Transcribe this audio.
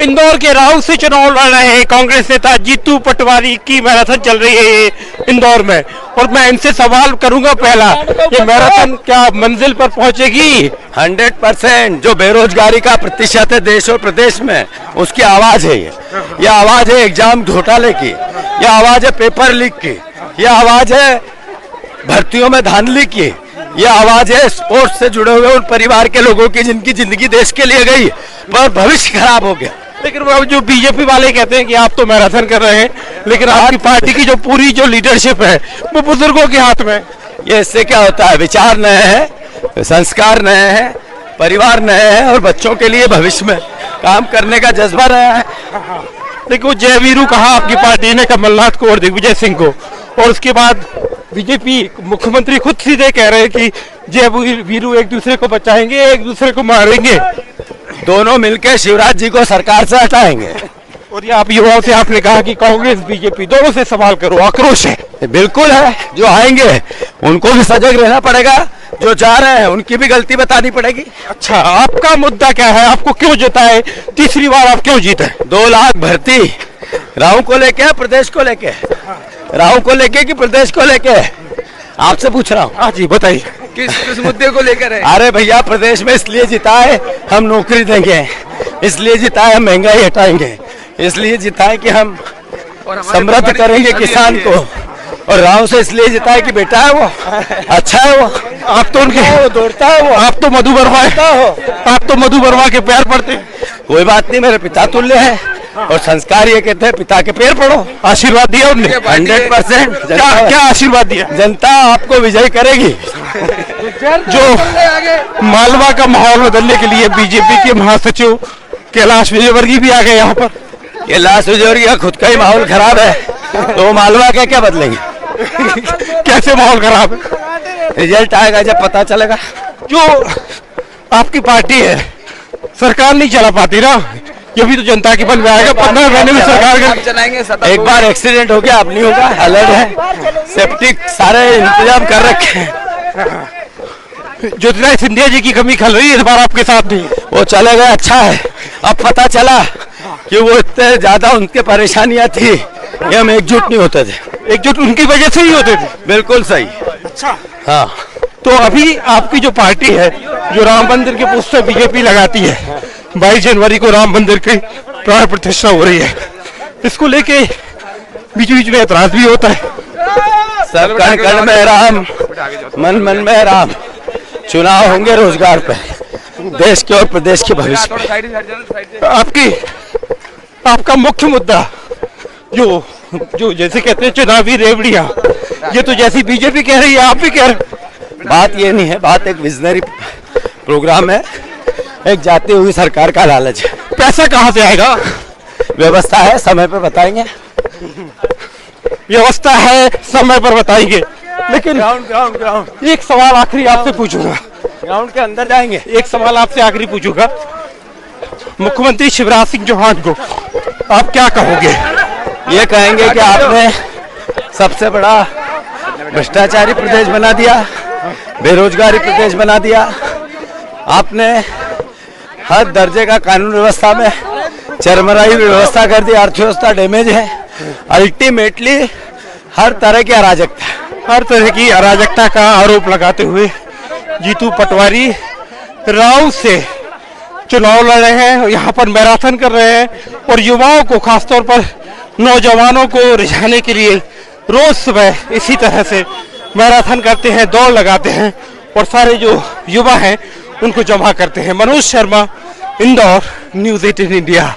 इंदौर के राव से चुनाव लड़ रहे हैं कांग्रेस नेता जीतू पटवारी की मैराथन चल रही है इंदौर में, और मैं इनसे सवाल करूंगा पहला, ये मैराथन क्या मंजिल पर पहुंचेगी? 100% जो बेरोजगारी का प्रतिशत है देश और प्रदेश में, उसकी आवाज है ये आवाज है एग्जाम घोटाले की, ये आवाज है पेपर लीक की, ये आवाज है भर्तियों में धांधली की, ये आवाज है स्पोर्ट्स से जुड़े हुए उन परिवार के लोगों की जिनकी जिंदगी देश के लिए गई पर भविष्य खराब हो गया। लेकिन जो बीजेपी वाले कहते हैं कि आप तो मैराथन कर रहे हैं, लेकिन आपकी पार्टी की जो पूरी जो लीडरशिप है वो बुजुर्गों के हाथ में। ये इससे क्या होता है, विचार नए हैं, संस्कार नए हैं, परिवार नए हैं और बच्चों के लिए भविष्य में काम करने का जज्बा नया है। देखो जय वीरू कहा आपकी पार्टी ने कमलनाथ को और दिग्विजय सिंह को, और उसके बाद बीजेपी मुख्यमंत्री खुद सीधे कह रहे हैं कि जय वीरू एक दूसरे को बचाएंगे, एक दूसरे को मारेंगे, दोनों मिलकर शिवराज जी को सरकार से हटाएंगे। और ये आप युवाओं से आपने कहा कि कांग्रेस बीजेपी दोनों से सवाल करो, आक्रोश है। बिल्कुल है, जो आएंगे उनको भी सजग रहना पड़ेगा, जो जा रहे हैं उनकी भी गलती बतानी पड़ेगी। अच्छा, आपका मुद्दा क्या है, आपको क्यों जिताए, तीसरी बार आप क्यों जीते? 2 लाख भर्ती राहु को लेके, प्रदेश को लेके, राहु को लेके कि प्रदेश को लेके, आपसे पूछ रहा हूँ। हाँ जी बताइए, किस मुद्दे को लेकर है? अरे भैया, प्रदेश में इसलिए जिताए हम नौकरी देंगे, इसलिए जिताए हम महंगाई हटाएंगे, इसलिए जिताए कि हम समृद्ध करेंगे किसान को, और राव से इसलिए जिताए कि बेटा है वो अच्छा है, वो आप तो उनके वो दौड़ता है, वो आप तो मधु वर्मा हो, आप तो मधु वर्मा के पैर पड़ते हैं। कोई बात नहीं, मेरे पिता तुल्य है, और संस्कार ये कहते हैं पिता के पैर पड़ो। आशीर्वाद दिया उनने 100%। क्या आशीर्वाद दिया? जनता आपको विजय करेगी। जो मालवा का माहौल बदलने के लिए बीजेपी के महासचिव कैलाश विजयवर्गीय भी आ गए यहाँ पर। कैलाश विजयवर्गीय का खुद का ही माहौल खराब है, तो मालवा के क्या बदलेंगे? कैसे माहौल खराब है? रिजल्ट आएगा जब पता चलेगा। जो आपकी पार्टी है सरकार नहीं चला पाती ना, ये भी तो जनता के बल में आएगा। 15 महीने में सरकार चलाएंगे। एक बार एक्सीडेंट हो गया, अब नहीं होगा, अलर्ट है, सेफ्टी सारे इंतजाम कर रखे हैं। ज्योतिरादित्य सिंधिया जी की कमी खल रही है इस बार आपके साथ नहीं, वो चले गए, अच्छा है। अब पता चला कि वो इतने ज्यादा उनके परेशानियां थी कि हम एकजुट नहीं होते थे। एकजुट उनकी वजह से ही होते थे। बिल्कुल सही। अच्छा, हाँ। तो अभी आपकी जो पार्टी है, जो राम मंदिर के पोस्टर बीजेपी लगाती है, 22 जनवरी को राम मंदिर की प्राण प्रतिष्ठा हो रही है, इसको लेके बीच बीच में ऐतराज भी होता है। सब कण कण में राम, मन मन में राम। चुनाव होंगे रोजगार पे, देश के और प्रदेश के भविष्य पे। आपका मुख्य मुद्दा जो जैसे कहते हैं चुनावी रेवड़ियां, ये तो जैसी बीजेपी कह रही है आप भी कह रहे। बात ये नहीं है, बात एक विजनरी प्रोग्राम है, एक जाती हुई सरकार का लालच है। पैसा कहाँ से आएगा? व्यवस्था है, समय पर बताएंगे। व्यवस्था है, समय पर बताएंगे। लेकिन ग्राउंड एक सवाल आखिरी आपसे पूछूंगा, ग्राउंड के अंदर जाएंगे। एक सवाल आपसे आखिरी पूछूंगा, मुख्यमंत्री शिवराज सिंह चौहान को आप क्या कहोगे? ये कहेंगे कि आपने सबसे बड़ा भ्रष्टाचारी प्रदेश बना दिया, बेरोजगारी प्रदेश बना दिया, आपने हर दर्जे का कानून व्यवस्था में चरमराई व्यवस्था कर दी, अर्थव्यवस्था डैमेज है, अल्टीमेटली हर तरह की अराजकता का आरोप लगाते हुए जीतू पटवारी राव से चुनाव लड़ रहे हैं, यहाँ पर मैराथन कर रहे हैं, और युवाओं को खासतौर पर नौजवानों को रिझाने के लिए रोज सुबह इसी तरह से मैराथन करते हैं, दौड़ लगाते हैं, और सारे जो युवा हैं उनको जमा करते हैं। Manoj Sharma, Indore, news 18 India.